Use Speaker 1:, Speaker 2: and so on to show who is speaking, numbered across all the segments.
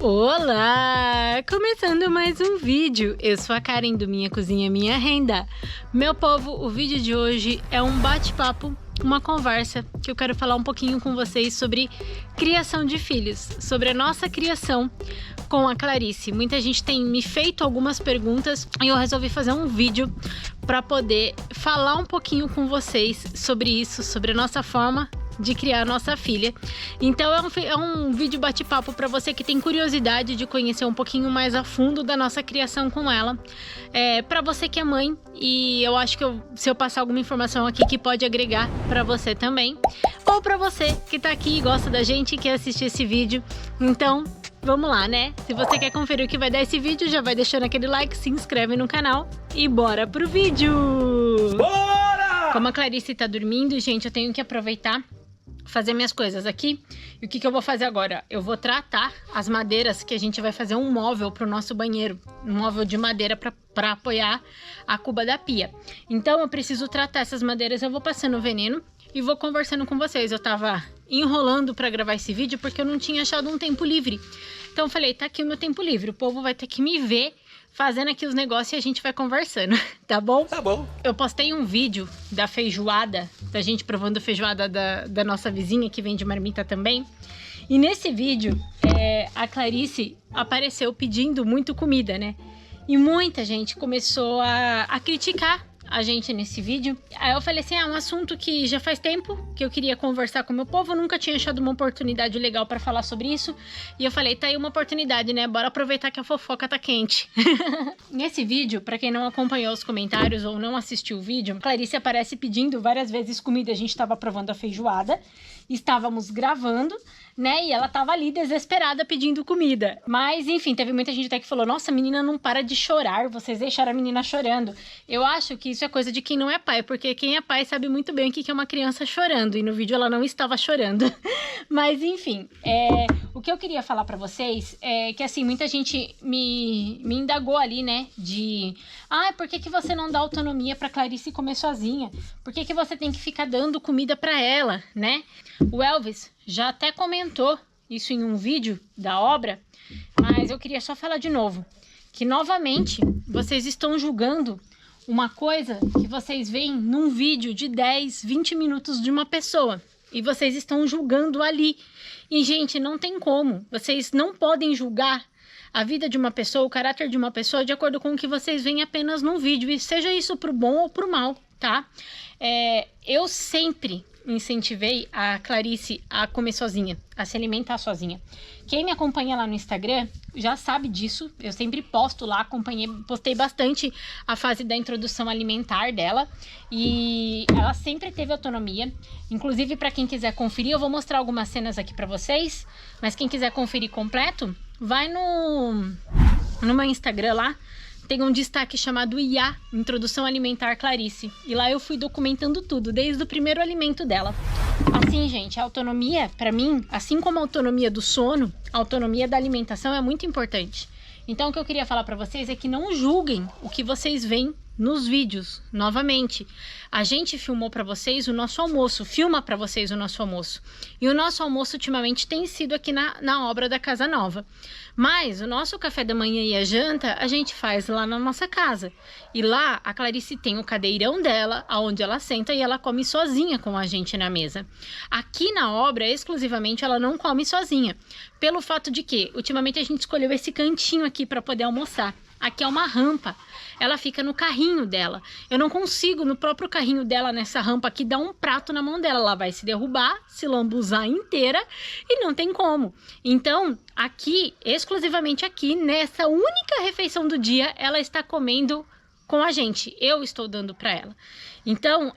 Speaker 1: Olá! Começando mais um vídeo. Eu sou a Karen do Minha Cozinha Minha Renda. Meu povo, o vídeo de hoje é um bate-papo, uma conversa que eu quero falar um pouquinho com vocês sobre criação de filhos, sobre a nossa criação com a Clarice. Muita gente tem me feito algumas perguntas e eu resolvi fazer um vídeo para poder falar um pouquinho com vocês sobre isso, sobre a nossa forma de criar a nossa filha. Então é um vídeo bate-papo para você que tem curiosidade de conhecer um pouquinho mais a fundo da nossa criação com ela. Para você que é mãe, e eu acho que se eu passar alguma informação aqui que pode agregar para você também, ou para você que tá aqui e gosta da gente e quer assistir esse vídeo. Então vamos lá, né? Se você quer conferir o que vai dar esse vídeo, já vai deixando aquele like, se inscreve no canal e bora pro vídeo! Bora! Como a Clarice tá dormindo, gente, eu tenho que aproveitar fazer minhas coisas aqui. E o que eu vou fazer agora? Eu vou tratar as madeiras que a gente vai fazer um móvel pro nosso banheiro. Um móvel de madeira para apoiar a cuba da pia. Então eu preciso tratar essas madeiras. Eu vou passando o veneno e vou conversando com vocês. Eu tava enrolando para gravar esse vídeo porque eu não tinha achado um tempo livre. Então eu falei, tá aqui o meu tempo livre. O povo vai ter que me ver fazendo aqui os negócios e a gente vai conversando, tá bom? Tá bom. Eu postei um vídeo da feijoada, da gente provando feijoada da nossa vizinha, que vende marmita também. E nesse vídeo, a Clarice apareceu pedindo muito comida, né? E muita gente começou a criticar a gente nesse vídeo. Aí eu falei assim, é um assunto que já faz tempo que eu queria conversar com o meu povo, eu nunca tinha achado uma oportunidade legal pra falar sobre isso, e eu falei, tá aí uma oportunidade, né, bora aproveitar que a fofoca tá quente. Nesse vídeo, pra quem não acompanhou os comentários ou não assistiu o vídeo, a Clarice aparece pedindo várias vezes comida. A gente tava provando a feijoada, estávamos gravando, né, e ela tava ali desesperada pedindo comida. Mas enfim, teve muita gente até que falou, nossa, a menina não para de chorar, vocês deixaram a menina chorando. Eu acho que isso é coisa de quem não é pai, porque quem é pai sabe muito bem o que é uma criança chorando, e no vídeo ela não estava chorando. Mas enfim, o que eu queria falar pra vocês é que assim, muita gente me indagou ali, né, de por que você não dá autonomia pra Clarice comer sozinha? Por que você tem que ficar dando comida pra ela, né? O Elvis já até comentou isso em um vídeo da obra, mas eu queria só falar de novo, que novamente vocês estão julgando uma coisa que vocês veem num vídeo de 10, 20 minutos de uma pessoa, e vocês estão julgando ali. E gente, não tem como, vocês não podem julgar a vida de uma pessoa, o caráter de uma pessoa de acordo com o que vocês veem apenas num vídeo, e seja isso pro bom ou pro mal, tá? Eu sempre incentivei a Clarice a comer sozinha, a se alimentar sozinha. Quem me acompanha lá no Instagram já sabe disso, eu sempre posto lá, postei bastante a fase da introdução alimentar dela, e ela sempre teve autonomia. Inclusive, para quem quiser conferir, eu vou mostrar algumas cenas aqui para vocês, mas quem quiser conferir completo, vai no meu Instagram lá, tem um destaque chamado IA, Introdução Alimentar Clarice. E lá eu fui documentando tudo, desde o primeiro alimento dela. Assim, gente, a autonomia, pra mim, assim como a autonomia do sono, a autonomia da alimentação é muito importante. Então, o que eu queria falar pra vocês é que não julguem o que vocês veem nos vídeos. Novamente, a gente filmou pra vocês o nosso almoço, filma pra vocês o nosso almoço. E o nosso almoço ultimamente tem sido aqui na obra da Casa Nova. Mas o nosso café da manhã e a janta a gente faz lá na nossa casa. E lá a Clarice tem o cadeirão dela, onde ela senta e ela come sozinha com a gente na mesa. Aqui na obra, exclusivamente, ela não come sozinha. Pelo fato de que, ultimamente, a gente escolheu esse cantinho aqui para poder almoçar. Aqui é uma rampa, ela fica no carrinho dela. Eu não consigo, no próprio carrinho dela, nessa rampa aqui, dar um prato na mão dela. Ela vai se derrubar, se lambuzar inteira e não tem como. Então, aqui, exclusivamente aqui, nessa única refeição do dia, ela está comendo com a gente. Eu estou dando para ela. Então,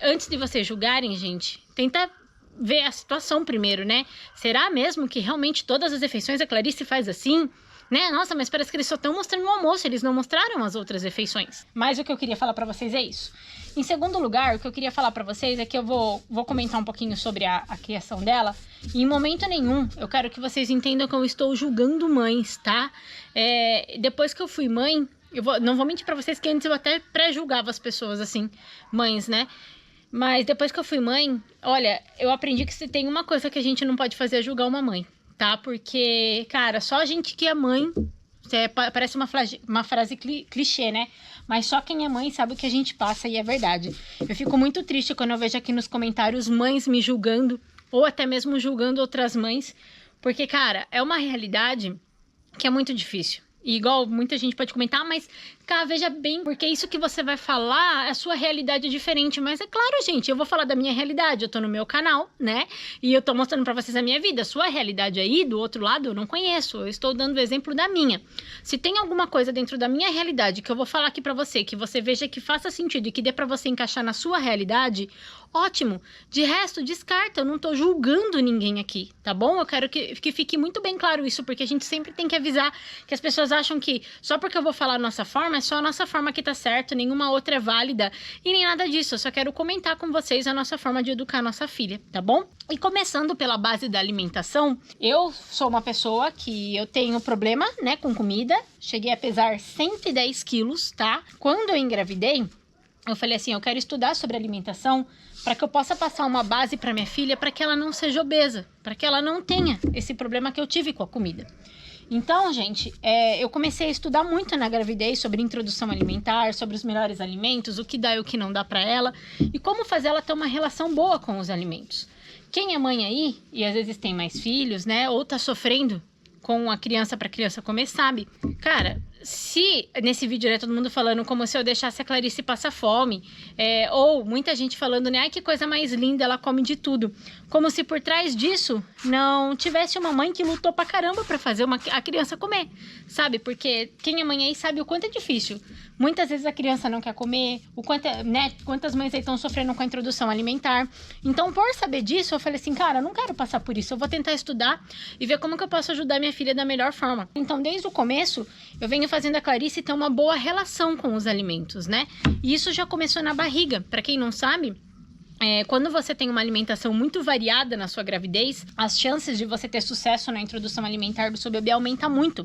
Speaker 1: antes de vocês julgarem, gente, tenta ver a situação primeiro, né? Será mesmo que realmente todas as refeições a Clarice faz assim? Né? Nossa, mas parece que eles só estão mostrando o almoço, eles não mostraram as outras refeições. Mas o que eu queria falar pra vocês é isso. Em segundo lugar, o que eu queria falar pra vocês é que eu vou comentar um pouquinho sobre a criação dela. E em momento nenhum, eu quero que vocês entendam que eu estou julgando mães, tá? Depois que eu fui mãe, não vou mentir pra vocês que antes eu até pré-julgava as pessoas assim, mães, né? Mas depois que eu fui mãe, olha, eu aprendi que se tem uma coisa que a gente não pode fazer é julgar uma mãe. tá? Porque, cara, só a gente que é mãe, parece uma frase clichê, né? Mas só quem é mãe sabe o que a gente passa e é verdade. Eu fico muito triste quando eu vejo aqui nos comentários mães me julgando, ou até mesmo julgando outras mães, porque, cara, é uma realidade que é muito difícil. E igual muita gente pode comentar, mas, cara, veja bem, porque isso que você vai falar, a sua realidade é diferente. Mas é claro, gente, eu vou falar da minha realidade, eu tô no meu canal, né? E eu tô mostrando pra vocês a minha vida. A sua realidade aí, do outro lado, eu não conheço. Eu estou dando o exemplo da minha. Se tem alguma coisa dentro da minha realidade que eu vou falar aqui pra você, que você veja que faça sentido e que dê pra você encaixar na sua realidade, ótimo. De resto, descarta. Eu não tô julgando ninguém aqui, tá bom? Eu quero que fique muito bem claro isso, porque a gente sempre tem que avisar que as pessoas acham que só porque eu vou falar a nossa forma, é só a nossa forma que tá certo, nenhuma outra é válida e nem nada disso. Eu só quero comentar com vocês a nossa forma de educar a nossa filha, tá bom? E começando pela base da alimentação, eu sou uma pessoa que eu tenho problema, né, com comida. Cheguei a pesar 110 quilos, tá? Quando eu engravidei, eu falei assim, eu quero estudar sobre alimentação para que eu possa passar uma base para minha filha, para que ela não seja obesa, para que ela não tenha esse problema que eu tive com a comida. Então, gente, eu comecei a estudar muito na gravidez sobre introdução alimentar, sobre os melhores alimentos, o que dá e o que não dá para ela, e como fazer ela ter uma relação boa com os alimentos. Quem é mãe aí, e às vezes tem mais filhos, né, ou tá sofrendo com a criança para a criança comer, sabe? Cara, se nesse vídeo, né, todo mundo falando como se eu deixasse a Clarice passar fome, ou muita gente falando, né, ai, que coisa mais linda, ela come de tudo. Como se por trás disso não tivesse uma mãe que lutou pra caramba pra fazer a criança comer, sabe? Porque quem é mãe aí sabe o quanto é difícil. Muitas vezes a criança não quer comer, quantas mães aí estão sofrendo com a introdução alimentar. Então, por saber disso, eu falei assim, cara, eu não quero passar por isso, eu vou tentar estudar e ver como que eu posso ajudar minha filha da melhor forma. Então, desde o começo, eu venho fazendo a Clarice ter uma boa relação com os alimentos, né? E isso já começou na barriga. Pra quem não sabe, quando você tem uma alimentação muito variada na sua gravidez, as chances de você ter sucesso na introdução alimentar do seu bebê aumenta muito,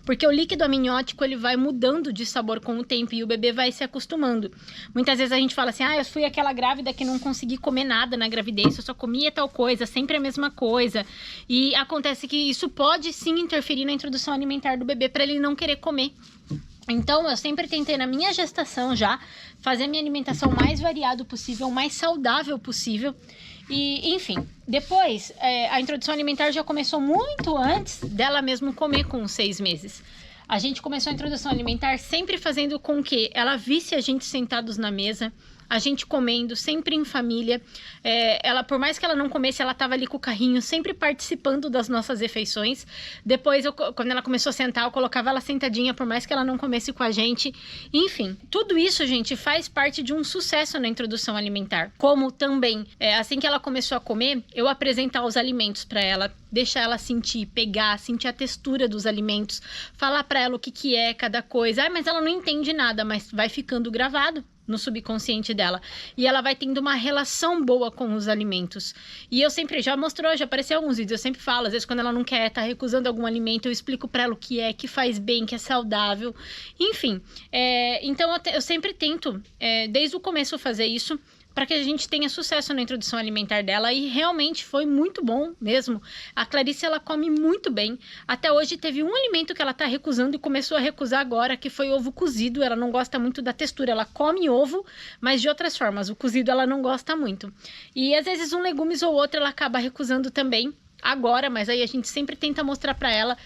Speaker 1: porque o líquido amniótico ele vai mudando de sabor com o tempo e o bebê vai se acostumando. Muitas vezes a gente fala assim, eu fui aquela grávida que não consegui comer nada na gravidez, eu só comia tal coisa, sempre a mesma coisa, e acontece que isso pode sim interferir na introdução alimentar do bebê para ele não querer comer. Então, eu sempre tentei na minha gestação já fazer a minha alimentação mais variada possível, mais saudável possível. E, enfim, depois a introdução alimentar já começou muito antes dela mesmo comer com 6 meses. A gente começou a introdução alimentar sempre fazendo com que ela visse a gente sentados na mesa, a gente comendo, sempre em família. Ela, por mais que ela não comesse, ela estava ali com o carrinho, sempre participando das nossas refeições. Depois, quando ela começou a sentar, eu colocava ela sentadinha, por mais que ela não comesse com a gente. Enfim, tudo isso, gente, faz parte de um sucesso na introdução alimentar. Como também, assim que ela começou a comer, eu apresentar os alimentos para ela, deixar ela sentir, pegar, sentir a textura dos alimentos, falar para ela o que é cada coisa. Mas ela não entende nada, mas vai ficando gravado no subconsciente dela. E ela vai tendo uma relação boa com os alimentos. E eu sempre, já apareceu alguns vídeos, eu sempre falo, às vezes quando ela não quer, tá recusando algum alimento, eu explico pra ela o que faz bem, que é saudável. Enfim, então eu sempre tento, desde o começo, fazer isso, para que a gente tenha sucesso na introdução alimentar dela, e realmente foi muito bom mesmo. A Clarice, ela come muito bem. Até hoje teve um alimento que ela tá recusando e começou a recusar agora, que foi ovo cozido. Ela não gosta muito da textura, ela come ovo, mas de outras formas. O cozido ela não gosta muito. E às vezes um legumes ou outro ela acaba recusando também. Agora, mas aí a gente sempre tenta mostrar pra ela,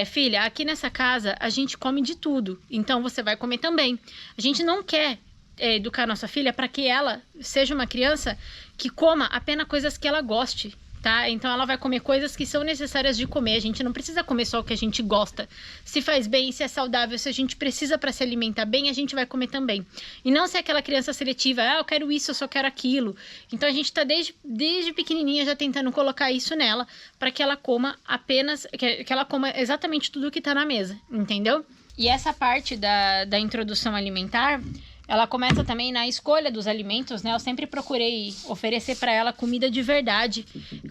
Speaker 1: filha, aqui nessa casa a gente come de tudo, então você vai comer também. A gente não quer educar nossa filha para que ela seja uma criança que coma apenas coisas que ela goste, tá? Então ela vai comer coisas que são necessárias de comer. A gente não precisa comer só o que a gente gosta. Se faz bem, se é saudável, se a gente precisa para se alimentar bem, a gente vai comer também. E não ser aquela criança seletiva, eu quero isso, eu só quero aquilo. Então a gente tá desde pequenininha já tentando colocar isso nela, para que ela coma apenas, que ela coma exatamente tudo que tá na mesa, entendeu? E essa parte da introdução alimentar, ela começa também na escolha dos alimentos, né? Eu sempre procurei oferecer para ela comida de verdade,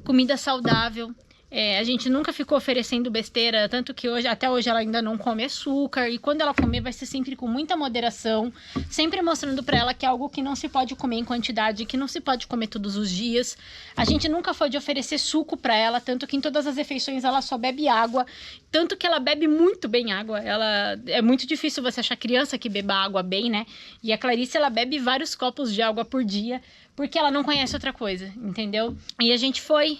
Speaker 1: comida saudável. A gente nunca ficou oferecendo besteira, tanto que até hoje ela ainda não come açúcar, e quando ela comer vai ser sempre com muita moderação, sempre mostrando para ela que é algo que não se pode comer em quantidade, que não se pode comer todos os dias. A gente nunca foi de oferecer suco para ela, tanto que em todas as refeições ela só bebe água, tanto que ela bebe muito bem água. É muito difícil você achar criança que beba água bem, né? E a Clarice, ela bebe vários copos de água por dia, porque ela não conhece outra coisa, entendeu? E a gente foi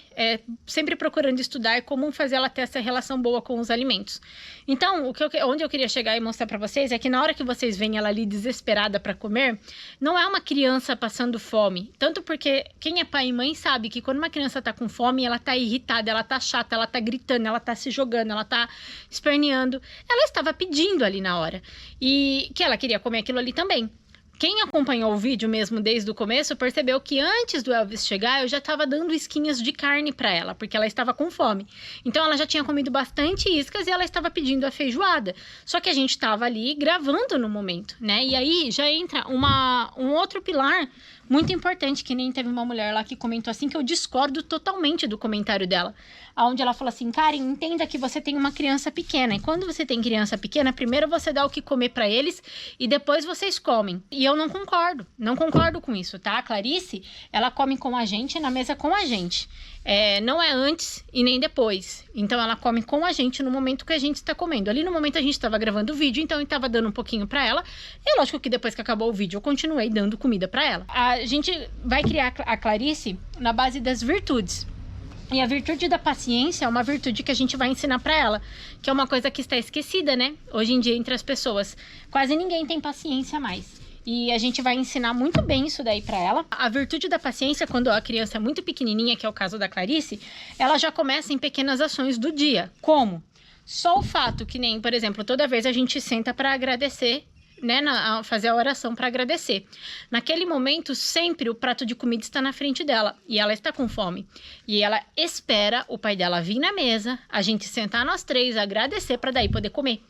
Speaker 1: sempre procurando estudar como fazer ela ter essa relação boa com os alimentos. Então, onde eu queria chegar e mostrar pra vocês é que na hora que vocês veem ela ali desesperada pra comer, não é uma criança passando fome. Tanto porque quem é pai e mãe sabe que quando uma criança tá com fome, ela tá irritada, ela tá chata, ela tá gritando, ela tá se jogando, ela tá esperneando. Ela estava pedindo ali na hora. E que ela queria comer aquilo ali também. Quem acompanhou o vídeo mesmo desde o começo percebeu que antes do Elvis chegar eu já estava dando isquinhas de carne para ela, porque ela estava com fome. Então ela já tinha comido bastante iscas e ela estava pedindo a feijoada. Só que a gente estava ali gravando no momento, né? E aí já entra um outro pilar muito importante, que nem teve uma mulher lá que comentou assim, que eu discordo totalmente do comentário dela. Onde ela falou assim: Karen, entenda que você tem uma criança pequena. E quando você tem criança pequena, primeiro você dá o que comer para eles e depois vocês comem. E eu não concordo com isso, tá? A Clarice, ela come com a gente, na mesa com a gente. Não é antes e nem depois. Então ela come com a gente no momento que a gente está comendo. Ali no momento a gente estava gravando o vídeo, então eu estava dando um pouquinho para ela. E lógico que depois que acabou o vídeo eu continuei dando comida para ela. A gente vai criar a Clarice na base das virtudes. E a virtude da paciência é uma virtude que a gente vai ensinar para ela, que é uma coisa que está esquecida, né? Hoje em dia entre as pessoas. Quase ninguém tem paciência mais. E a gente vai ensinar muito bem isso daí para ela. A virtude da paciência, quando a criança é muito pequenininha, que é o caso da Clarice, ela já começa em pequenas ações do dia. Como? Só o fato que nem, por exemplo, toda vez a gente senta para agradecer, né, fazer a oração para agradecer. Naquele momento, sempre o prato de comida está na frente dela e ela está com fome. E ela espera o pai dela vir na mesa, a gente sentar nós três, agradecer para daí poder comer.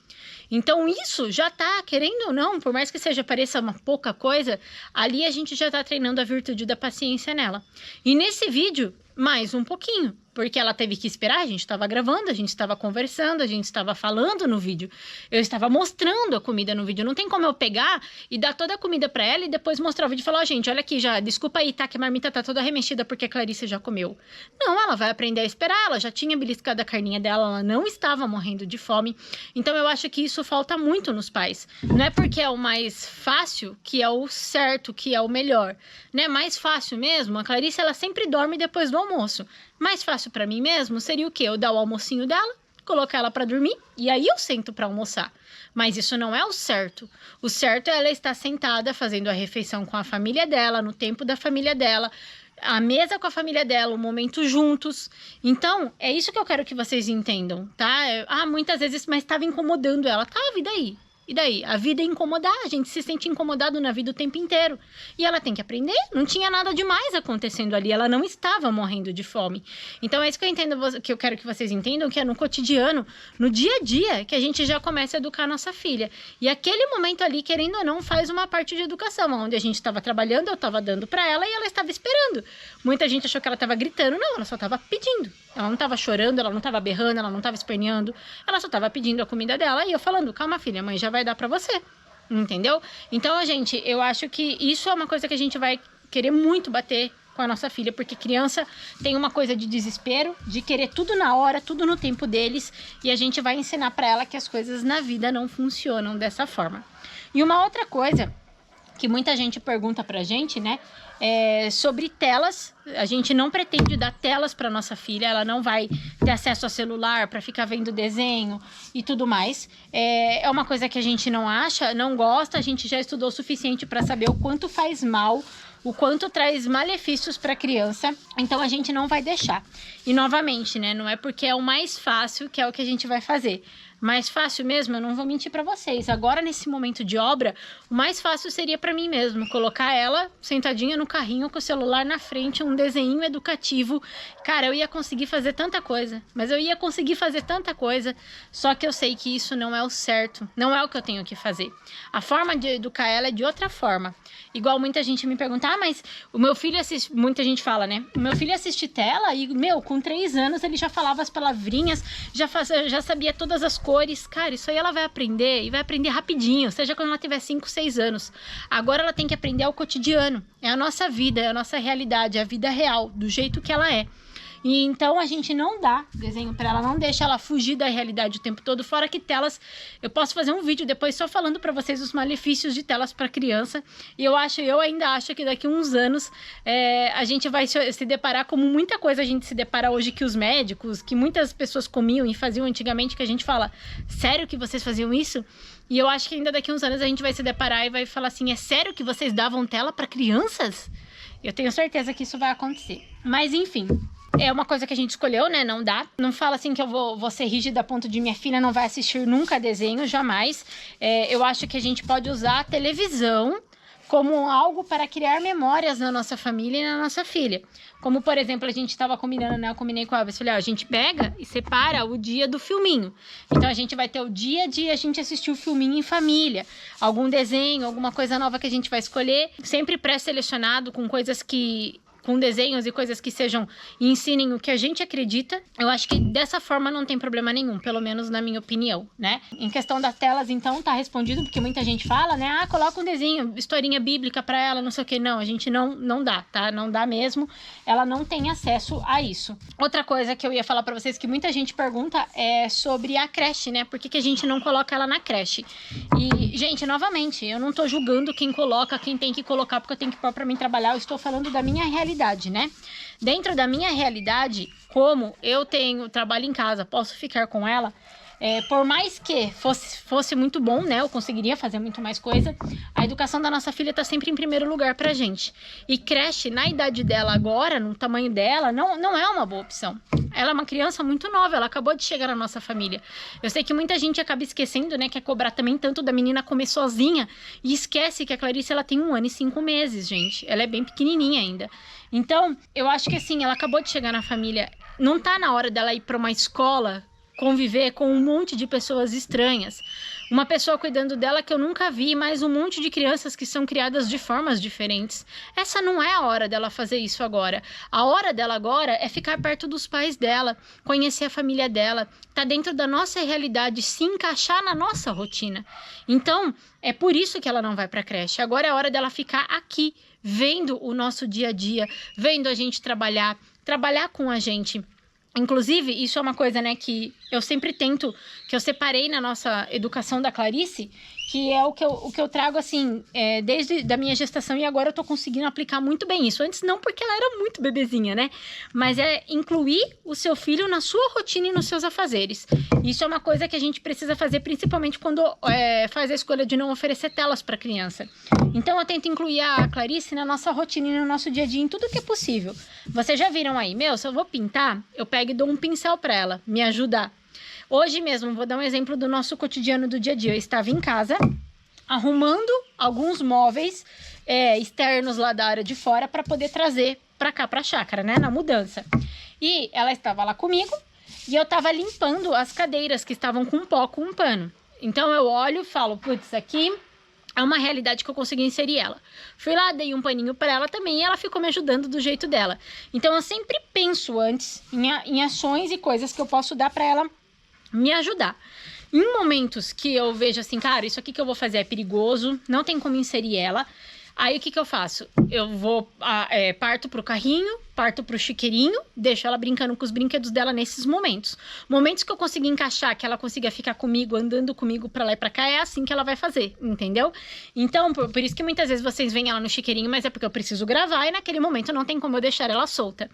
Speaker 1: Então isso já tá, querendo ou não, por mais que pareça uma pouca coisa, ali a gente já tá treinando a virtude da paciência nela. E nesse vídeo, mais um pouquinho, porque ela teve que esperar, a gente estava gravando, a gente estava conversando, a gente estava falando no vídeo, eu estava mostrando a comida no vídeo. Não tem como eu pegar e dar toda a comida para ela e depois mostrar o vídeo e falar: ó, gente, olha aqui já, desculpa aí, tá, que a marmita tá toda remexida porque a Clarice já comeu. Não, ela vai aprender a esperar, ela já tinha beliscado a carninha dela, ela não estava morrendo de fome. Então eu acho que isso falta muito nos pais. Não é porque é o mais fácil que é o certo, que é o melhor, né? Mais fácil mesmo, a Clarice, ela sempre dorme depois do almoço. Mais fácil para mim mesmo seria o quê? Eu dar o almocinho dela, colocar ela para dormir e aí eu sento para almoçar. Mas isso não é o certo. O certo é ela estar sentada fazendo a refeição com a família dela, no tempo da família dela, a mesa com a família dela, o momento juntos. Então, é isso que eu quero que vocês entendam, tá? Muitas vezes, mas estava incomodando ela. Tava, e daí? E daí? A vida é incomodar, a gente se sente incomodado na vida o tempo inteiro. E ela tem que aprender, não tinha nada demais acontecendo ali, ela não estava morrendo de fome. Então é isso que eu entendo, que eu quero que vocês entendam, que é no cotidiano, no dia a dia, que a gente já começa a educar a nossa filha. E aquele momento ali, querendo ou não, faz uma parte de educação, onde a gente estava trabalhando, eu estava dando para ela e ela estava esperando. Muita gente achou que ela estava gritando, não, ela só estava pedindo. Ela não estava chorando, ela não estava berrando, ela não estava esperneando, ela só estava pedindo a comida dela e eu falando: calma, filha, a mãe já vai dar pra você, entendeu? Então, gente, eu acho que isso é uma coisa que a gente vai querer muito bater com a nossa filha, porque criança tem uma coisa de desespero, de querer tudo na hora, tudo no tempo deles, e a gente vai ensinar pra ela que as coisas na vida não funcionam dessa forma. E uma outra coisa que muita gente pergunta pra gente, né, sobre telas. A gente não pretende dar telas para nossa filha, ela não vai ter acesso a celular para ficar vendo desenho e tudo mais. É uma coisa que a gente não acha, não gosta, a gente já estudou o suficiente para saber o quanto faz mal, o quanto traz malefícios para a criança, então a gente não vai deixar. E novamente, né, não é porque é o mais fácil que é o que a gente vai fazer. Mais fácil mesmo, eu não vou mentir pra vocês. Agora, nesse momento de obra, o mais fácil seria pra mim mesmo. Colocar ela sentadinha no carrinho com o celular na frente, um desenho educativo. Cara, eu ia conseguir fazer tanta coisa. Mas eu ia conseguir fazer tanta coisa. Só que eu sei que isso não é o certo. Não é o que eu tenho que fazer. A forma de educar ela é de outra forma. Igual muita gente me pergunta, mas o meu filho assiste... Muita gente fala, né? O meu filho assiste tela e, com 3 anos ele já falava as palavrinhas, já sabia todas as cores. Cara, isso aí ela vai aprender e vai aprender rapidinho, seja quando ela tiver 5, 6 anos. Agora ela tem que aprender o cotidiano. É a nossa vida, é a nossa realidade, é a vida real, do jeito que ela é. E então a gente não dá desenho para ela, não deixa ela fugir da realidade o tempo todo, fora que telas, eu posso fazer um vídeo depois só falando para vocês os malefícios de telas para criança, e eu ainda acho que daqui a uns anos a gente vai se deparar como muita coisa a gente se depara hoje que os médicos, que muitas pessoas comiam e faziam antigamente, que a gente fala, sério que vocês faziam isso? E eu acho que ainda daqui a uns anos a gente vai se deparar e vai falar assim, é sério que vocês davam tela para crianças? Eu tenho certeza que isso vai acontecer. Mas enfim... É uma coisa que a gente escolheu, né? Não dá. Não fala assim que eu vou ser rígida a ponto de minha filha não vai assistir nunca desenho, jamais. Eu acho que a gente pode usar a televisão como algo para criar memórias na nossa família e na nossa filha. Como, por exemplo, a gente estava combinando, né? Eu combinei com a Elvis, falei, a gente pega e separa o dia do filminho. Então, a gente vai ter o dia de a gente assistir o filminho em família. Algum desenho, alguma coisa nova que a gente vai escolher. Sempre pré-selecionado com coisas com desenhos e coisas que ensinem o que a gente acredita. Eu acho que dessa forma não tem problema nenhum, pelo menos na minha opinião, né? Em questão das telas, então, tá respondido, porque muita gente fala, né? Coloca um desenho, historinha bíblica pra ela, não sei o que. Não, a gente não dá, tá? Não dá mesmo. Ela não tem acesso a isso. Outra coisa que eu ia falar pra vocês, que muita gente pergunta, é sobre a creche, né? Por que a gente não coloca ela na creche? E, gente, novamente, eu não tô julgando quem coloca, quem tem que colocar, porque eu tenho que pôr pra mim trabalhar. Eu estou falando da minha realidade, né? Dentro da minha realidade, como eu trabalho em casa, posso ficar com ela, por mais que fosse muito bom, né? Eu conseguiria fazer muito mais coisa. A educação da nossa filha tá sempre em primeiro lugar pra gente. E creche, na idade dela agora, no tamanho dela, não é uma boa opção. Ela é uma criança muito nova, ela acabou de chegar na nossa família. Eu sei que muita gente acaba esquecendo, né? Quer cobrar também tanto da menina comer sozinha. E esquece que a Clarice, ela tem 1 ano e 5 meses, gente. Ela é bem pequenininha ainda. Então, eu acho que assim, ela acabou de chegar na família. Não tá na hora dela ir pra uma escola conviver com um monte de pessoas estranhas. Uma pessoa cuidando dela que eu nunca vi, mas um monte de crianças que são criadas de formas diferentes. Essa não é a hora dela fazer isso agora. A hora dela agora é ficar perto dos pais dela, conhecer a família dela, tá dentro da nossa realidade, se encaixar na nossa rotina. Então, é por isso que ela não vai pra creche. Agora é a hora dela ficar aqui, vendo o nosso dia a dia, vendo a gente trabalhar com a gente. Inclusive, isso é uma coisa, né, que eu sempre tento, que eu separei na nossa educação da Clarice, que é o que eu trago, assim, desde da minha gestação, e agora eu tô conseguindo aplicar muito bem isso. Antes não, porque ela era muito bebezinha, né? Mas é incluir o seu filho na sua rotina e nos seus afazeres. Isso é uma coisa que a gente precisa fazer, principalmente quando faz a escolha de não oferecer telas para criança. Então, eu tento incluir a Clarice na nossa rotina e no nosso dia a dia, em tudo que é possível. Vocês já viram aí, se eu vou pintar, eu pego e dou um pincel para ela, me ajudar. Hoje mesmo, vou dar um exemplo do nosso cotidiano do dia a dia. Eu estava em casa, arrumando alguns móveis externos lá da área de fora para poder trazer para cá, para a chácara, né, na mudança. E ela estava lá comigo e eu estava limpando as cadeiras que estavam com pó, com um pano. Então eu olho e falo, putz, aqui é uma realidade que eu consegui inserir ela. Fui lá, dei um paninho para ela também e ela ficou me ajudando do jeito dela. Então eu sempre penso antes em ações e coisas que eu posso dar para ela me ajudar. Em momentos que eu vejo assim, cara, isso aqui que eu vou fazer é perigoso, não tem como inserir ela, aí o que eu faço? Eu vou, parto pro carrinho, parto pro chiqueirinho, deixo ela brincando com os brinquedos dela nesses momentos. Momentos que eu consigo encaixar, que ela consiga ficar comigo, andando comigo pra lá e pra cá, é assim que ela vai fazer, entendeu? Então, por isso que muitas vezes vocês veem ela no chiqueirinho, mas é porque eu preciso gravar e naquele momento não tem como eu deixar ela solta.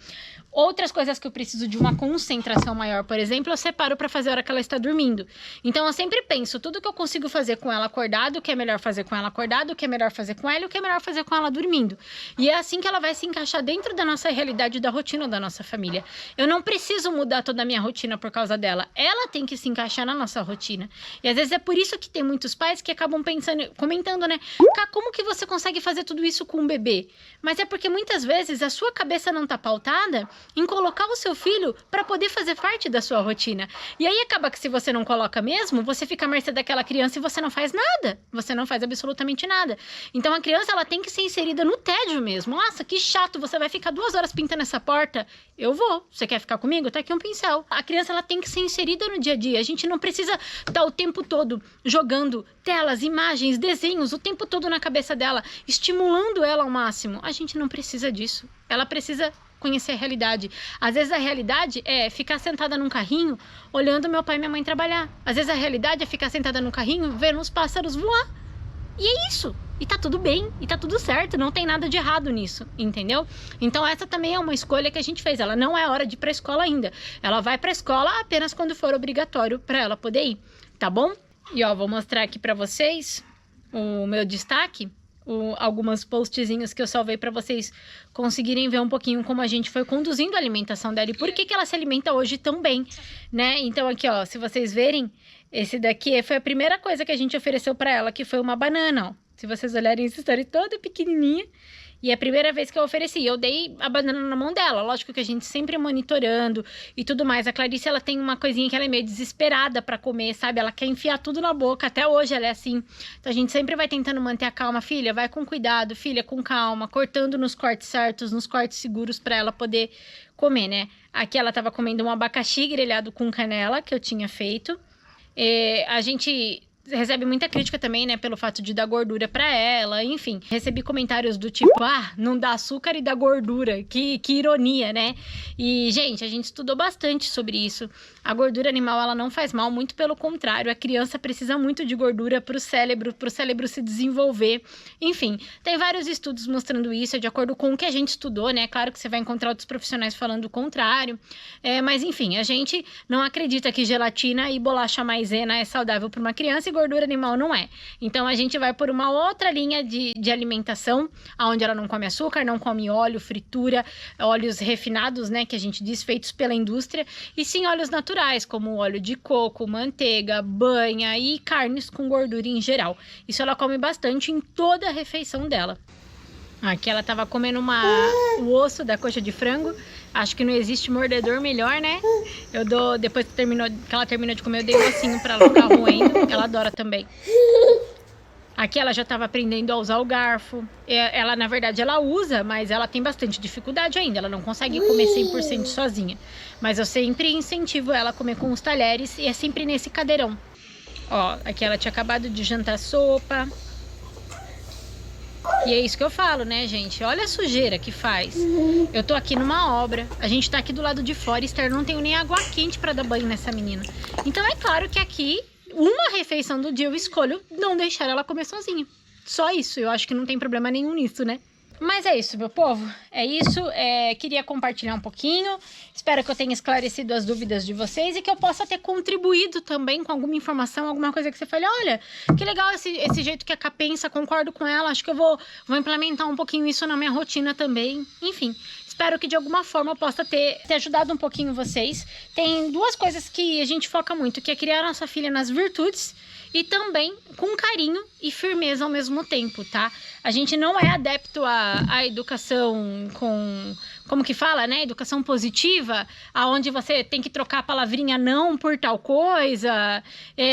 Speaker 1: Outras coisas que eu preciso de uma concentração maior, por exemplo, eu separo pra fazer a hora que ela está dormindo. Então, eu sempre penso, tudo que eu consigo fazer com ela acordado, o que é melhor fazer com ela acordado, o que é melhor fazer com ela e o que é melhor fazer com ela dormindo. E é assim que ela vai se encaixar dentro da nossa realidade realidade da rotina da nossa família. Eu não preciso mudar toda a minha rotina por causa dela. Ela tem que se encaixar na nossa rotina. E às vezes é por isso que tem muitos pais que acabam pensando, comentando, né? Cá, como que você consegue fazer tudo isso com um bebê? Mas é porque muitas vezes a sua cabeça não tá pautada em colocar o seu filho para poder fazer parte da sua rotina. E aí acaba que se você não coloca mesmo, você fica à mercê daquela criança e você não faz nada. Você não faz absolutamente nada. Então a criança, ela tem que ser inserida no tédio mesmo. Nossa, que chato, você vai ficar 2 horas pintando essa porta? Eu vou. Você quer ficar comigo? Tá aqui um pincel. A criança, ela tem que ser inserida no dia a dia. A gente não precisa estar o tempo todo jogando telas, imagens, desenhos, o tempo todo na cabeça dela, estimulando ela ao máximo. A gente não precisa disso. Ela precisa conhecer a realidade. Às vezes a realidade é ficar sentada num carrinho olhando meu pai e minha mãe trabalhar. Às vezes a realidade é ficar sentada num carrinho vendo os pássaros voar. E é isso. E tá tudo bem, e tá tudo certo, não tem nada de errado nisso, entendeu? Então essa também é uma escolha que a gente fez. Ela não é hora de ir pra escola ainda. Ela vai pra escola apenas quando for obrigatório pra ela poder ir, tá bom? E ó, vou mostrar aqui pra vocês o meu destaque. Algumas postzinhos que eu salvei para vocês conseguirem ver um pouquinho como a gente foi conduzindo a alimentação dela e por que ela se alimenta hoje tão bem, né? Então aqui, ó, se vocês verem, esse daqui foi a primeira coisa que a gente ofereceu para ela, que foi uma banana, ó. Se vocês olharem essa história toda pequenininha, e é a primeira vez que eu ofereci, eu dei a banana na mão dela. Lógico que a gente sempre monitorando e tudo mais. A Clarice, ela tem uma coisinha que ela é meio desesperada pra comer, sabe? Ela quer enfiar tudo na boca. Até hoje ela é assim. Então a gente sempre vai tentando manter a calma. Filha, vai com cuidado. Filha, com calma. Cortando nos cortes certos, nos cortes seguros pra ela poder comer, né? Aqui ela tava comendo um abacaxi grelhado com canela que eu tinha feito. A gente recebe muita crítica também, né, pelo fato de dar gordura pra ela, enfim. Recebi comentários do tipo, não dá açúcar e dá gordura, que ironia, né? E, gente, a gente estudou bastante sobre isso. A gordura animal, ela não faz mal, muito pelo contrário. A criança precisa muito de gordura pro cérebro se desenvolver. Enfim, tem vários estudos mostrando isso, de acordo com o que a gente estudou, né? Claro que você vai encontrar outros profissionais falando o contrário. Mas, enfim, a gente não acredita que gelatina e bolacha maisena é saudável para uma criança e gordura animal não é. Então a gente vai por uma outra linha de alimentação, onde ela não come açúcar, não come óleo, fritura, óleos refinados, né, que a gente diz, feitos pela indústria, e sim óleos naturais, como óleo de coco, manteiga, banha e carnes com gordura em geral. Isso ela come bastante em toda a refeição dela. Aqui ela tava comendo o osso da coxa de frango. Acho que não existe mordedor melhor, né? Eu dou, depois que ela terminou de comer, eu dei um ossinho pra ela ficar roendo. Ela adora também. Aqui ela já tava aprendendo a usar o garfo. Ela, na verdade, ela usa, mas ela tem bastante dificuldade ainda. Ela não consegue comer 100% sozinha. Mas eu sempre incentivo ela a comer com os talheres e é sempre nesse cadeirão. Ó, aqui ela tinha acabado de jantar sopa. E é isso que eu falo, né, gente? Olha a sujeira que faz. Eu tô aqui numa obra, a gente tá aqui do lado de fora, Esther, não tenho nem água quente pra dar banho nessa menina. Então é claro que aqui, uma refeição do dia eu escolho não deixar ela comer sozinha. Só isso, eu acho que não tem problema nenhum nisso, né? Mas é isso, meu povo. É isso. Queria compartilhar um pouquinho. Espero que eu tenha esclarecido as dúvidas de vocês e que eu possa ter contribuído também com alguma informação, alguma coisa que você fale, olha, que legal esse jeito que a Cá pensa, concordo com ela, acho que eu vou implementar um pouquinho isso na minha rotina também. Enfim, espero que de alguma forma eu possa ter ajudado um pouquinho vocês. Tem 2 coisas que a gente foca muito, que é criar a nossa filha nas virtudes e também com carinho e firmeza ao mesmo tempo, tá? A gente não é adepto à educação como que fala, né? Educação positiva, aonde você tem que trocar a palavrinha não por tal coisa,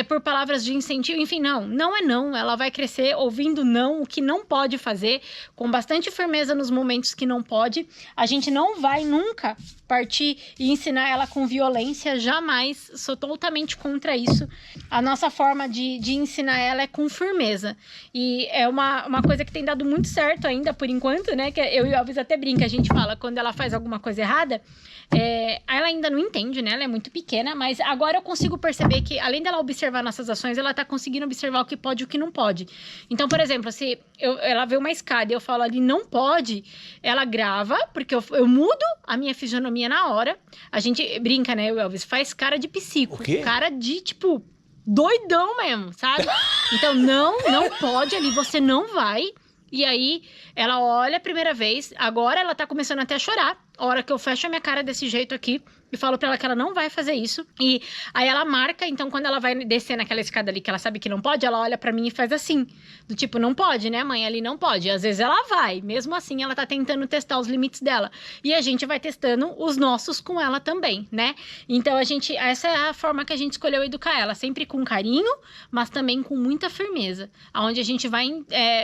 Speaker 1: por palavras de incentivo, enfim, não é não. Ela vai crescer ouvindo não, o que não pode fazer, com bastante firmeza nos momentos que não pode. A gente não vai nunca partir e ensinar ela com violência, jamais. Sou totalmente contra isso. A nossa forma de ensinar ela é com firmeza. E é uma coisa que tem dado muito certo ainda, por enquanto, né? Que eu e o Elvis até brinca, a gente fala, quando ela faz alguma coisa errada, ela ainda não entende, né? Ela é muito pequena, mas agora eu consigo perceber que, além dela observar nossas ações, ela tá conseguindo observar o que pode e o que não pode. Então, por exemplo, se ela vê uma escada e eu falo ali, não pode, ela grava, porque eu mudo a minha fisionomia na hora. A gente brinca, né, o Elvis? Faz cara de psico. Cara de, tipo, doidão mesmo, sabe? Então, não pode ali, você não vai. E aí, ela olha a primeira vez, agora ela tá começando até a chorar. A hora que eu fecho a minha cara desse jeito aqui e falo pra ela que ela não vai fazer isso. E aí ela marca, então quando ela vai descer naquela escada ali que ela sabe que não pode, ela olha pra mim e faz assim. Do tipo, não pode, né, mãe? Ali não pode. E às vezes ela vai. Mesmo assim, ela tá tentando testar os limites dela. E a gente vai testando os nossos com ela também, né? Então essa é a forma que a gente escolheu educar ela. Sempre com carinho, mas também com muita firmeza. Onde a gente vai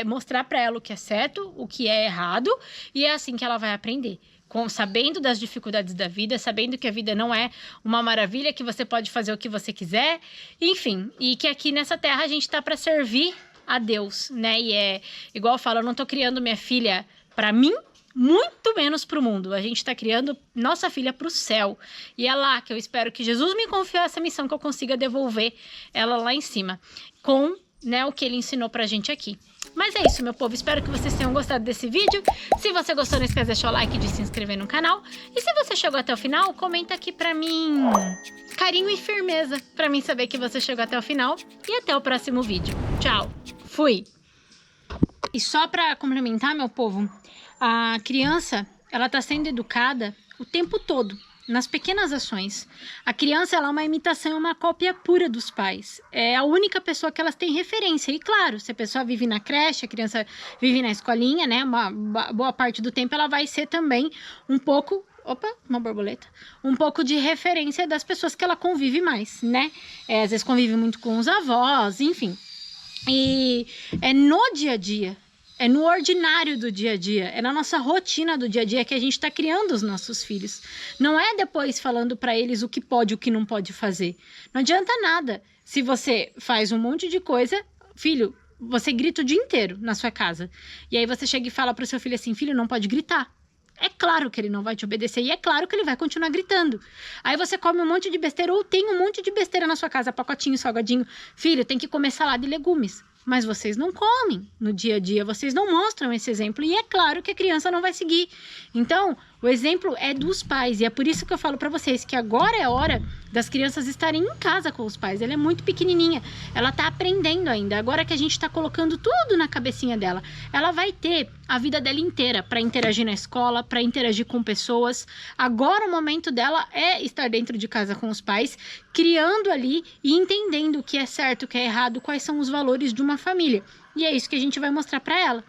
Speaker 1: mostrar pra ela o que é certo, o que é errado. E é assim que ela vai aprender. Sabendo das dificuldades da vida, sabendo que a vida não é uma maravilha, que você pode fazer o que você quiser, enfim, e que aqui nessa terra a gente tá para servir a Deus, né? E é igual eu falo, eu não tô criando minha filha para mim, muito menos para o mundo. A gente tá criando nossa filha para o céu. E é lá que eu espero que Jesus me confie essa missão, que eu consiga devolver ela lá em cima, com, né, o que ele ensinou pra gente aqui. Mas é isso, meu povo. Espero que vocês tenham gostado desse vídeo. Se você gostou, não esquece de deixar o like e de se inscrever no canal. E se você chegou até o final, comenta aqui pra mim. Carinho e firmeza, pra mim saber que você chegou até o final. E até o próximo vídeo. Tchau. Fui. E só pra complementar, meu povo, a criança, ela tá sendo educada o tempo todo, nas pequenas ações. A criança, ela é uma imitação, uma cópia pura dos pais. É a única pessoa que elas têm referência. E claro, se a pessoa vive na creche, a criança vive na escolinha, né? Uma boa parte do tempo ela vai ser também um pouco... Opa, uma borboleta. Um pouco de referência das pessoas que ela convive mais, né? Às vezes convive muito com os avós, enfim. E é no dia a dia. É no ordinário do dia a dia, é na nossa rotina do dia a dia que a gente está criando os nossos filhos. Não é depois falando para eles o que pode e o que não pode fazer. Não adianta nada se você faz um monte de coisa, filho, você grita o dia inteiro na sua casa. E aí você chega e fala para o seu filho assim, filho, não pode gritar. É claro que ele não vai te obedecer e é claro que ele vai continuar gritando. Aí você come um monte de besteira ou tem um monte de besteira na sua casa, pacotinho, salgadinho. Filho, tem que comer salada e legumes. Mas vocês não comem no dia a dia, vocês não mostram esse exemplo e é claro que a criança não vai seguir. Então, o exemplo é dos pais e é por isso que eu falo pra vocês que agora é hora das crianças estarem em casa com os pais. Ela é muito pequenininha, ela tá aprendendo ainda. Agora que a gente tá colocando tudo na cabecinha dela, ela vai ter a vida dela inteira para interagir na escola, para interagir com pessoas. Agora o momento dela é estar dentro de casa com os pais, criando ali e entendendo o que é certo, o que é errado, quais são os valores de uma família. E é isso que a gente vai mostrar para ela.